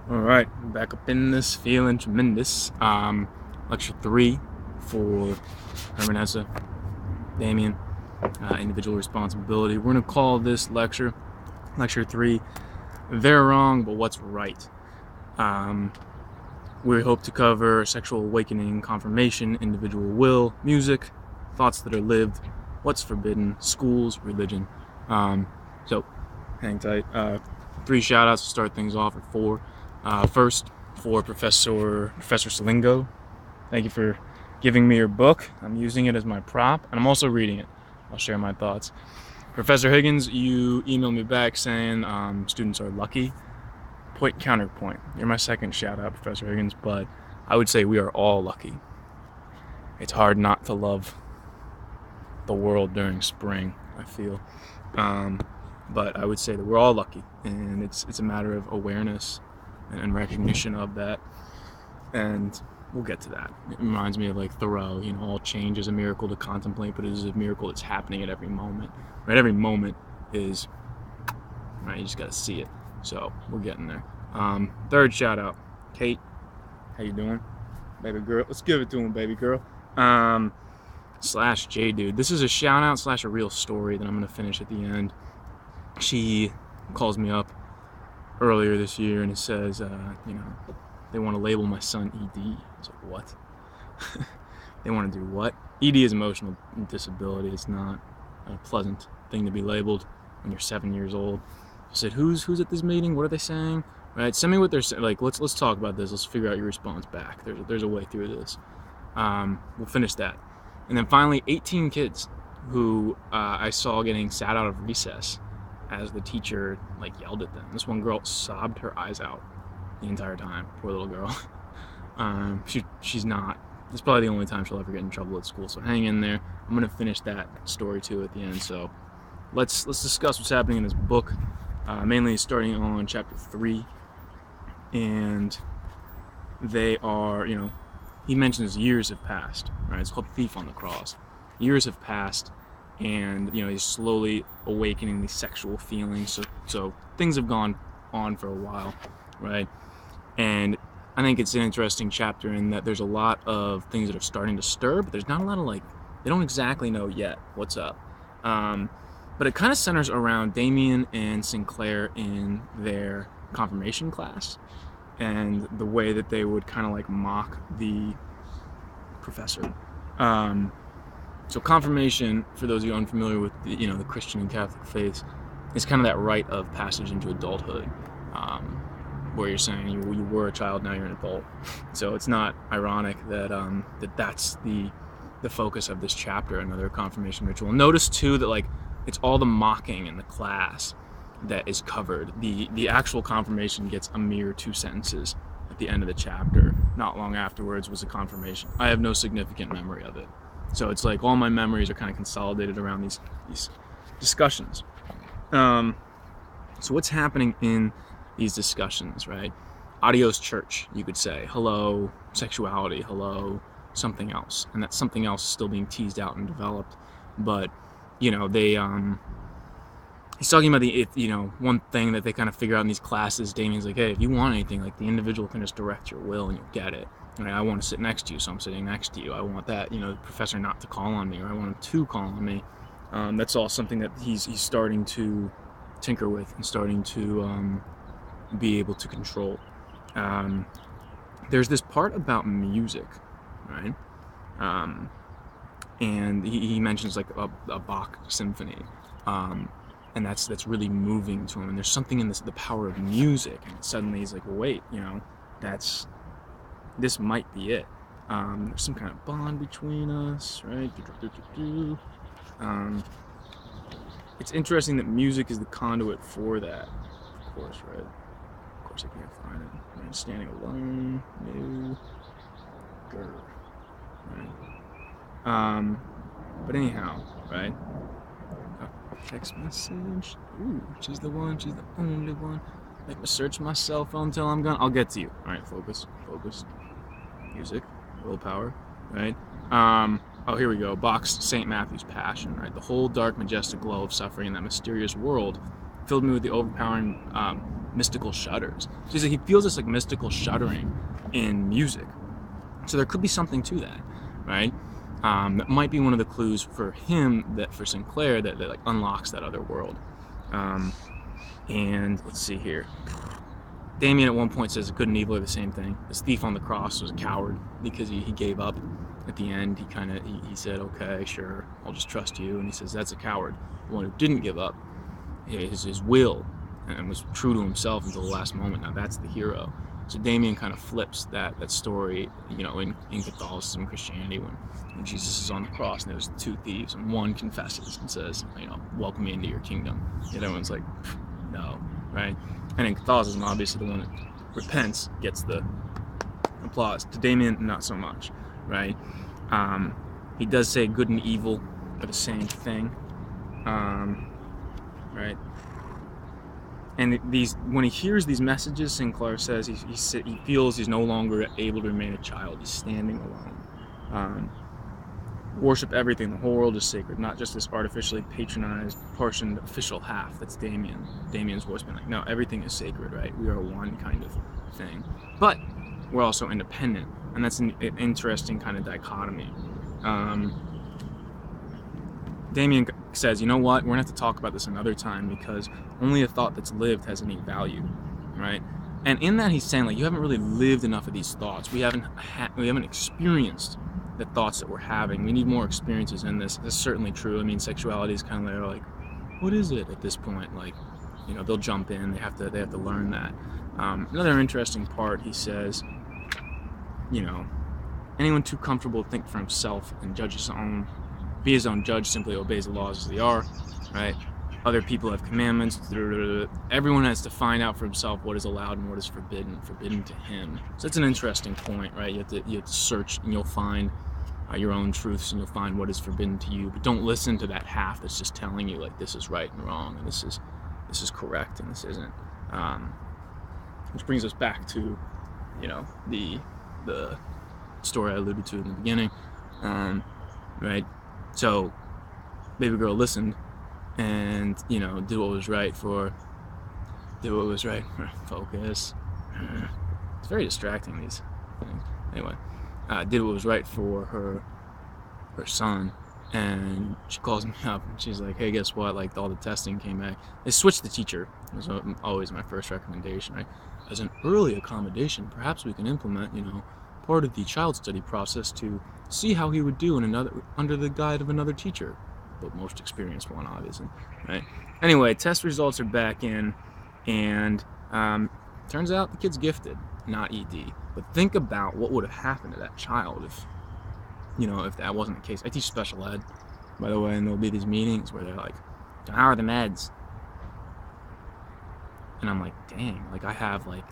All right, back up in this, feeling tremendous. Lecture 3 for Hermann Hesse Demian, individual responsibility. We're going to call this lecture 3, They're Wrong, but What's Right. We hope to cover sexual awakening, confirmation, individual will, music, thoughts that are lived, what's forbidden, schools, religion. So hang tight. 3 shout outs to start things off, or 4. First, for Professor Salingo. Thank you for giving me your book. I'm using it as my prop, and I'm also reading it. I'll share my thoughts. Professor Higgins, you emailed me back saying students are lucky. Point counterpoint. You're my second shout out, Professor Higgins, but I would say we are all lucky. It's hard not to love the world during spring, I feel. But I would say that we're all lucky, and it's a matter of awareness and recognition of that, and we'll get to that. It reminds me of like Thoreau, all change is a miracle to contemplate, but it is a miracle that's happening at every moment, right? Every moment is, right, you just gotta see it. So we're getting there. Third shout out, Kate, how you doing, baby girl? Let's give it to him, baby girl. Slash J dude, this is a shout out slash a real story that I'm gonna finish at the end. She calls me up earlier this year and it says, they want to label my son ED. It's like, what? They want to do what? ED is emotional disability. It's not a pleasant thing to be labeled when you're 7 years old. I said, who's at this meeting? What are they saying? Right? Send me what they're saying. Like, let's talk about this. Let's figure out your response back. There's a way through this. We'll finish that. And then finally, 18 kids who I saw getting sat out of recess as the teacher yelled at them. This one girl sobbed her eyes out the entire time. Poor little girl. She's not. It's probably the only time she'll ever get in trouble at school. So hang in there. I'm gonna finish that story too at the end. So let's discuss what's happening in this book. Mainly starting on chapter 3, and they are, he mentions years have passed. Right? It's called Thief on the Cross. Years have passed. And he's slowly awakening these sexual feelings, so things have gone on for a while, right? And I think it's an interesting chapter in that there's a lot of things that are starting to stir, but there's not a lot of they don't exactly know yet what's up. But it kind of centers around Damien and Sinclair in their confirmation class, and the way that they would kind of mock the professor. So confirmation, for those of you unfamiliar with the Christian and Catholic faiths, is kind of that rite of passage into adulthood, where you're saying you were a child, now you're an adult. So it's not ironic that that's the focus of this chapter, another confirmation ritual. Notice too that it's all the mocking in the class that is covered. The actual confirmation gets a mere 2 sentences at the end of the chapter. Not long afterwards was a confirmation. I have no significant memory of it. So it's all my memories are kind of consolidated around these discussions. So what's happening in these discussions, right? Adios church, you could say. Hello sexuality, hello something else. And that something else is still being teased out and developed. But, they, he's talking about one thing that they kind of figure out in these classes. Damien's like, hey, if you want anything, the individual can just direct your will and you'll get it. Right, I want to sit next to you, so I'm sitting next to you. I want that, the professor not to call on me, or I want him to call on me. That's all something that he's starting to tinker with and starting to be able to control. There's this part about music, right? And he mentions a Bach symphony, and that's really moving to him. And there's something in the power of music, and suddenly he's like, well, wait, this might be it. There's some kind of bond between us, right? It's interesting that music is the conduit for that, of course, right? Of course I can't find it. I'm standing alone, no, girl, right? But anyhow, right? Text message. Ooh, she's the one, she's the only one. Make me search my cell phone till I'm gone. I'll get to you. All right, focus. Music, willpower, right? Oh, here we go. Bach's St. Matthew's Passion, right? The whole dark, majestic glow of suffering in that mysterious world filled me with the overpowering mystical shudders. So he's like, he feels this like mystical shuddering in music. So there could be something to that, right? That might be one of the clues for him, that for Sinclair, that like unlocks that other world. And let's see here. Demian at one point says good and evil are the same thing. This thief on the cross was a coward because he gave up at the end. He said, okay, sure, I'll just trust you. And he says that's a coward. The one who didn't give up his will and was true to himself until the last moment. Now that's the hero. So Demian kind of flips that story, in Catholicism and Christianity, when Jesus is on the cross and there's two thieves and one confesses and says, welcome me into your kingdom. The other one's like, no, right? And in Catholicism, obviously the one that repents gets the applause. To Demian, not so much, right? He does say good and evil are the same thing, right? And when he hears these messages, Sinclair says he feels he's no longer able to remain a child. He's standing alone. Worship everything. The whole world is sacred, not just this artificially patronized, portioned official half. That's Damian's voice being like, no, everything is sacred, right? We are one kind of thing. But we're also independent, and that's an interesting kind of dichotomy. Demian says, you know what, we're going to have to talk about this another time, because only a thought that's lived has any value, right? And in that he's saying, like, you haven't really lived enough of these thoughts. We haven't experienced the thoughts that we're having. We need more experiences in this. That's certainly true. I mean, sexuality is kind of like, what is it at this point? Like, they'll jump in. They have to learn that. Another interesting part, he says, anyone too comfortable to think for himself and judge his own, be his own judge, simply obeys the laws as they are, right? Other people have commandments. Everyone has to find out for himself what is allowed and what is forbidden to him. So that's an interesting point, right? You have to search, and you'll find your own truths, and you'll find what is forbidden to you. But don't listen to that half that's just telling you, like, this is right and wrong, and this is correct and this isn't. Which brings us back to, the story I alluded to in the beginning, right? So, baby girl listened, and did what was right for focus. It's very distracting, these things. Anyway, did what was right for her son, and she calls me up and she's like, hey, guess what, like, all the testing came back. They switched the teacher. It was always my first recommendation, right? As an early accommodation, perhaps we can implement part of the child study process to see how he would do under the guide of another teacher, but most experienced one, obviously, right? Anyway, test results are back in, and turns out the kid's gifted, not ED. But think about what would have happened to that child if that wasn't the case. I teach special ed, by the way, and there'll be these meetings where they're like, so how are the meds? And I'm like, dang, like, I have, like,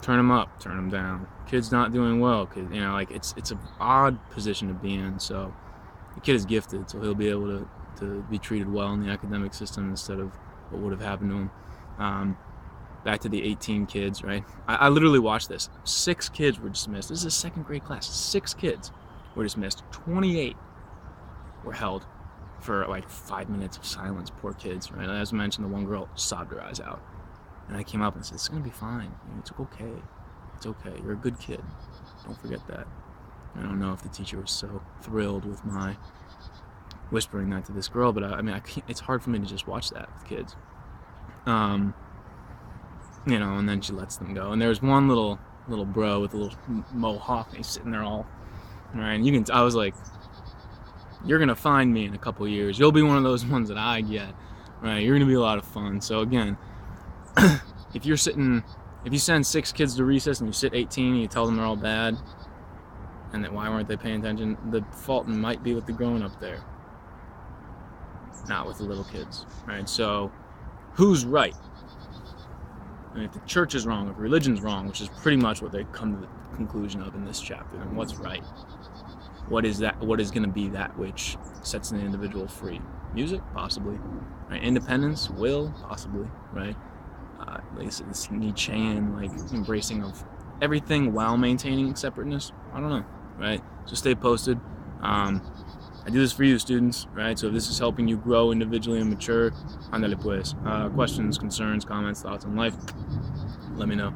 turn them up, turn them down. Kid's not doing well, cause it's an odd position to be in. So the kid is gifted, so he'll be able to be treated well in the academic system instead of what would have happened to him. Back to the 18 kids, right? I literally watched this. 6 kids were dismissed. This is a second grade class. 6 kids were dismissed. 28 were held for like 5 minutes of silence. Poor kids, right? As I mentioned, the one girl sobbed her eyes out. And I came up and said, it's going to be fine. It's okay. It's okay. You're a good kid. Don't forget that. I don't know if the teacher was so thrilled with my whispering that to this girl, but I can't, it's hard for me to just watch that with kids. And then she lets them go. And there's one little bro with a little mohawk, and he's sitting there all, right? And I was like, you're going to find me in a couple years. You'll be one of those ones that I get, right? You're going to be a lot of fun. So again, if you send 6 kids to recess and you sit 18 and you tell them they're all bad, and that why weren't they paying attention, the fault might be with the grown up there, not with the little kids, right? So who's right? And if the church is wrong, if religion's wrong, which is pretty much what they come to the conclusion of in this chapter, then what's right? What is that? What is going to be that which sets an individual free? Music, possibly, right? Independence, will, possibly, right? Like this Nietzschean, like, embracing of everything while maintaining separateness. I don't know, right? So stay posted. I do this for you, students, right? So if this is helping you grow individually and mature, ándale pues. Questions, concerns, comments, thoughts on life, let me know.